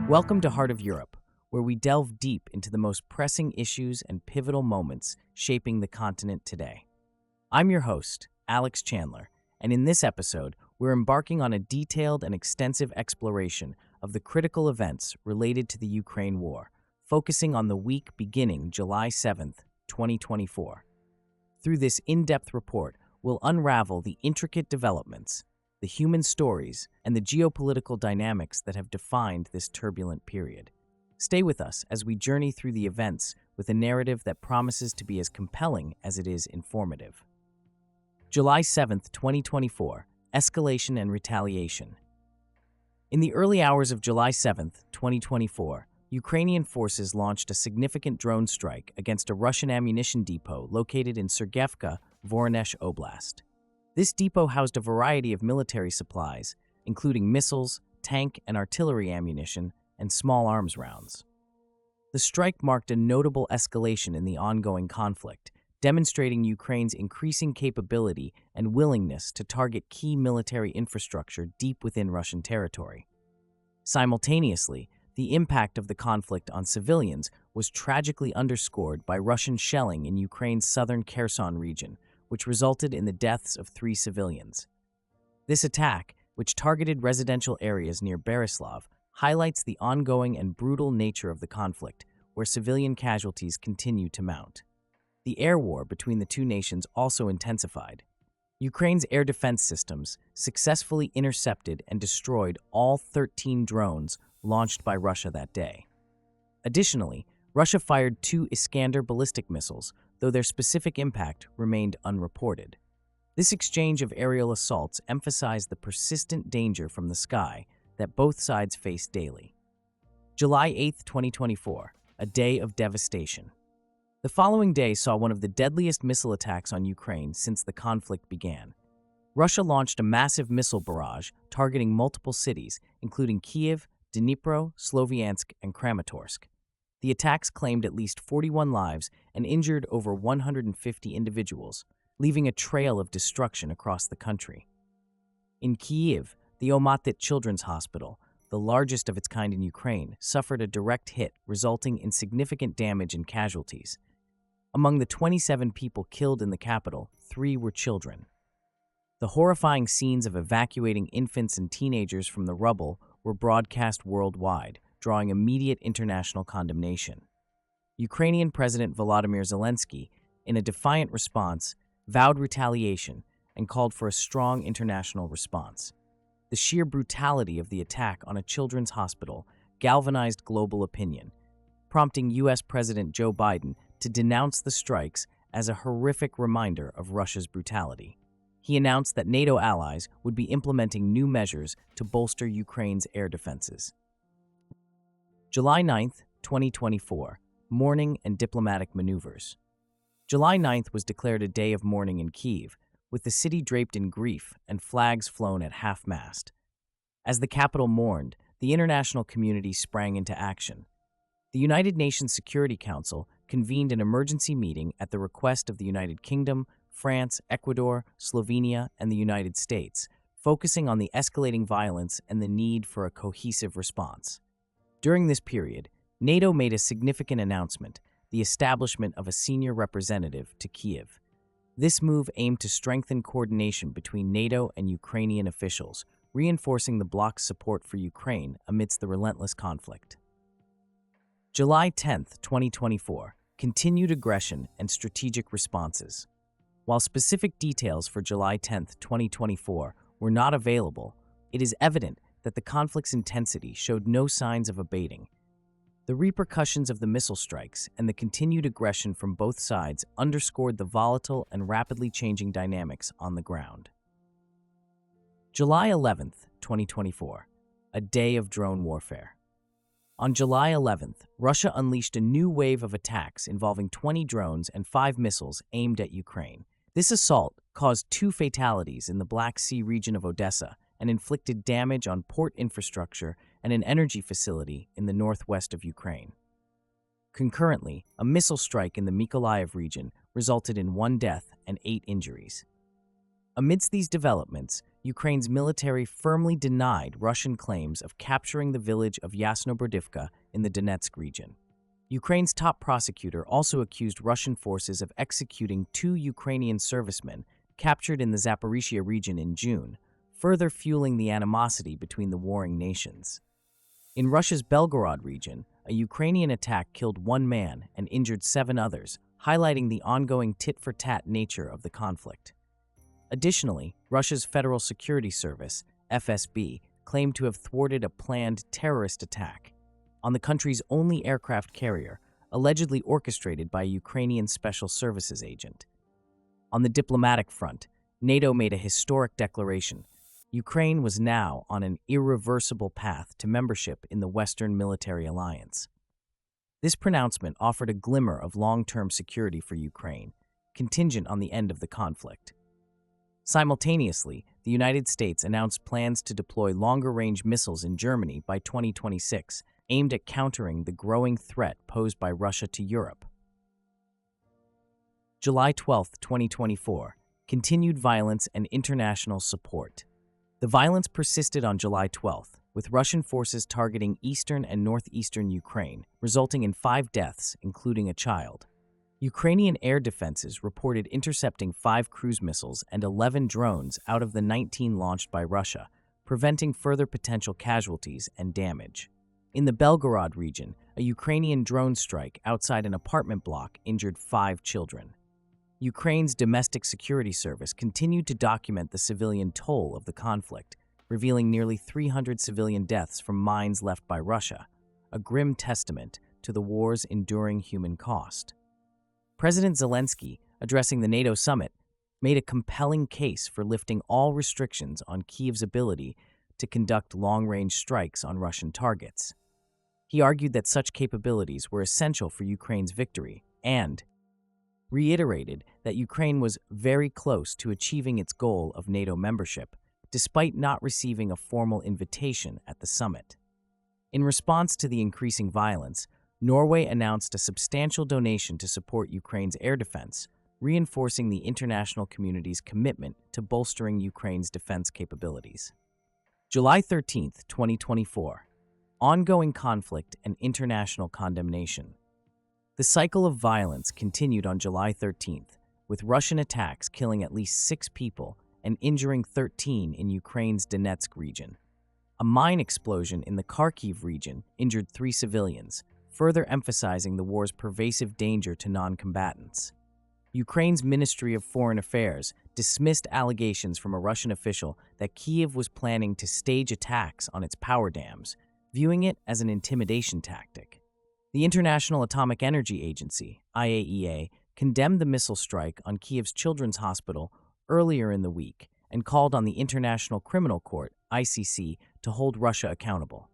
Welcome to Heart of Europe, where we delve deep into the most pressing issues and pivotal moments shaping the continent today. I'm your host, Alex Chandler, and in this episode, we're embarking on a detailed and extensive exploration of the critical events related to the Ukraine war, focusing on the week beginning July 7th, 2024. Through this in-depth report, we'll unravel the intricate developments, the human stories, and the geopolitical dynamics that have defined this turbulent period. Stay with us as we journey through the events with a narrative that promises to be as compelling as it is informative. July 7th, 2024, Escalation and Retaliation. In the early hours of July 7th, 2024, Ukrainian forces launched a significant drone strike against a Russian ammunition depot located in Sergeevka, Voronezh Oblast. This depot housed a variety of military supplies, including missiles, tank and artillery ammunition, and small arms rounds. The strike marked a notable escalation in the ongoing conflict, demonstrating Ukraine's increasing capability and willingness to target key military infrastructure deep within Russian territory. Simultaneously, the impact of the conflict on civilians was tragically underscored by Russian shelling in Ukraine's southern Kherson region, which resulted in the deaths of 3 civilians. This attack, which targeted residential areas near Berislav, highlights the ongoing and brutal nature of the conflict, where civilian casualties continue to mount. The air war between the two nations also intensified. Ukraine's air defense systems successfully intercepted and destroyed all 13 drones launched by Russia that day. Additionally, Russia fired 2 Iskander ballistic missiles, though their specific impact remained unreported. This exchange of aerial assaults emphasized the persistent danger from the sky that both sides face daily. July 8, 2024, a day of devastation. The following day saw one of the deadliest missile attacks on Ukraine since the conflict began. Russia launched a massive missile barrage targeting multiple cities, including Kiev, Dnipro, Sloviansk, and Kramatorsk. The attacks claimed at least 41 lives and injured over 150 individuals, leaving a trail of destruction across the country. In Kyiv, the Ohmatdyt Children's Hospital, the largest of its kind in Ukraine, suffered a direct hit, resulting in significant damage and casualties. Among the 27 people killed in the capital, 3 were children. The horrifying scenes of evacuating infants and teenagers from the rubble were broadcast worldwide, drawing immediate international condemnation. Ukrainian President Volodymyr Zelensky, in a defiant response, vowed retaliation and called for a strong international response. The sheer brutality of the attack on a children's hospital galvanized global opinion, prompting U.S. President Joe Biden to denounce the strikes as a horrific reminder of Russia's brutality. He announced that NATO allies would be implementing new measures to bolster Ukraine's air defenses. July 9th, 2024, Mourning and Diplomatic Maneuvers. July 9th was declared a day of mourning in Kyiv, with the city draped in grief and flags flown at half-mast. As the capital mourned, the international community sprang into action. The United Nations Security Council convened an emergency meeting at the request of the United Kingdom, France, Ecuador, Slovenia, and the United States, focusing on the escalating violence and the need for a cohesive response. During this period, NATO made a significant announcement, the establishment of a senior representative to Kyiv. This move aimed to strengthen coordination between NATO and Ukrainian officials, reinforcing the bloc's support for Ukraine amidst the relentless conflict. July 10, 2024, Continued Aggression and Strategic Responses. While specific details for July 10, 2024 were not available, it is evident that the conflict's intensity showed no signs of abating. The repercussions of the missile strikes and the continued aggression from both sides underscored the volatile and rapidly changing dynamics on the ground. July 11th, 2024, a day of drone warfare. On July 11th, Russia unleashed a new wave of attacks involving 20 drones and 5 missiles aimed at Ukraine. This assault caused 2 fatalities in the Black Sea region of Odessa and inflicted damage on port infrastructure and an energy facility in the northwest of Ukraine. Concurrently, a missile strike in the Mykolaiv region resulted in 1 death and 8 injuries. Amidst these developments, Ukraine's military firmly denied Russian claims of capturing the village of Yasnoborodivka in the Donetsk region. Ukraine's top prosecutor also accused Russian forces of executing 2 Ukrainian servicemen captured in the Zaporizhia region in June, further fueling the animosity between the warring nations. In Russia's Belgorod region, a Ukrainian attack killed 1 man and injured 7 others, highlighting the ongoing tit-for-tat nature of the conflict. Additionally, Russia's Federal Security Service, FSB, claimed to have thwarted a planned terrorist attack on the country's only aircraft carrier, allegedly orchestrated by a Ukrainian Special Services agent. On the diplomatic front, NATO made a historic declaration. Ukraine was now on an irreversible path to membership in the Western Military Alliance. This pronouncement offered a glimmer of long-term security for Ukraine, contingent on the end of the conflict. Simultaneously, the United States announced plans to deploy longer-range missiles in Germany by 2026, aimed at countering the growing threat posed by Russia to Europe. July 12, 2024, continued violence and international support. The violence persisted on July 12, with Russian forces targeting eastern and northeastern Ukraine, resulting in 5 deaths, including a child. Ukrainian air defenses reported intercepting 5 cruise missiles and 11 drones out of the 19 launched by Russia, preventing further potential casualties and damage. In the Belgorod region, a Ukrainian drone strike outside an apartment block injured 5 children. Ukraine's domestic security service continued to document the civilian toll of the conflict, revealing nearly 300 civilian deaths from mines left by Russia, a grim testament to the war's enduring human cost. President Zelensky, addressing the NATO summit, made a compelling case for lifting all restrictions on Kyiv's ability to conduct long-range strikes on Russian targets. He argued that such capabilities were essential for Ukraine's victory and reiterated that Ukraine was very close to achieving its goal of NATO membership, despite not receiving a formal invitation at the summit. In response to the increasing violence, Norway announced a substantial donation to support Ukraine's air defense, reinforcing the international community's commitment to bolstering Ukraine's defense capabilities. July 13, 2024. Ongoing conflict and international condemnation. The cycle of violence continued on July 13th, with Russian attacks killing at least 6 people and injuring 13 in Ukraine's Donetsk region. A mine explosion in the Kharkiv region injured 3 civilians, further emphasizing the war's pervasive danger to non-combatants. Ukraine's Ministry of Foreign Affairs dismissed allegations from a Russian official that Kyiv was planning to stage attacks on its power dams, viewing it as an intimidation tactic. The International Atomic Energy Agency, IAEA, condemned the missile strike on Kyiv's Children's Hospital earlier in the week and called on the International Criminal Court, ICC, to hold Russia accountable.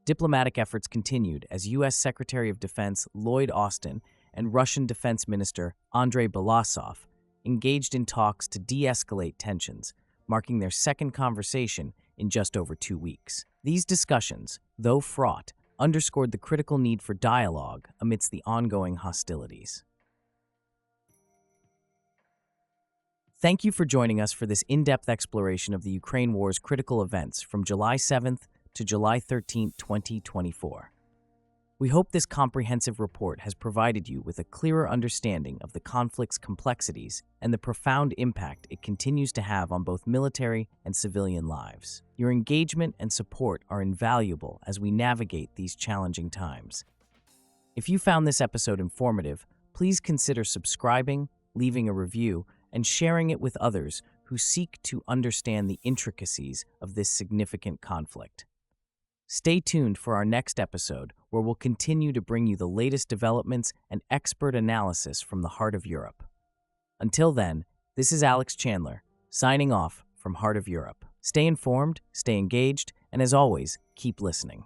Diplomatic efforts continued as U.S. Secretary of Defense Lloyd Austin and Russian Defense Minister Andrei Belousov engaged in talks to de-escalate tensions, marking their second conversation in just over 2 weeks. These discussions, though fraught, underscored the critical need for dialogue amidst the ongoing hostilities. Thank you for joining us for this in-depth exploration of the Ukraine war's critical events from July 7th to July 13, 2024. We hope this comprehensive report has provided you with a clearer understanding of the conflict's complexities and the profound impact it continues to have on both military and civilian lives. Your engagement and support are invaluable as we navigate these challenging times. If you found this episode informative, please consider subscribing, leaving a review, and sharing it with others who seek to understand the intricacies of this significant conflict. Stay tuned for our next episode, where we'll continue to bring you the latest developments and expert analysis from the heart of Europe. Until then, this is Alex Chandler, signing off from Heart of Europe. Stay informed, stay engaged, and as always, keep listening.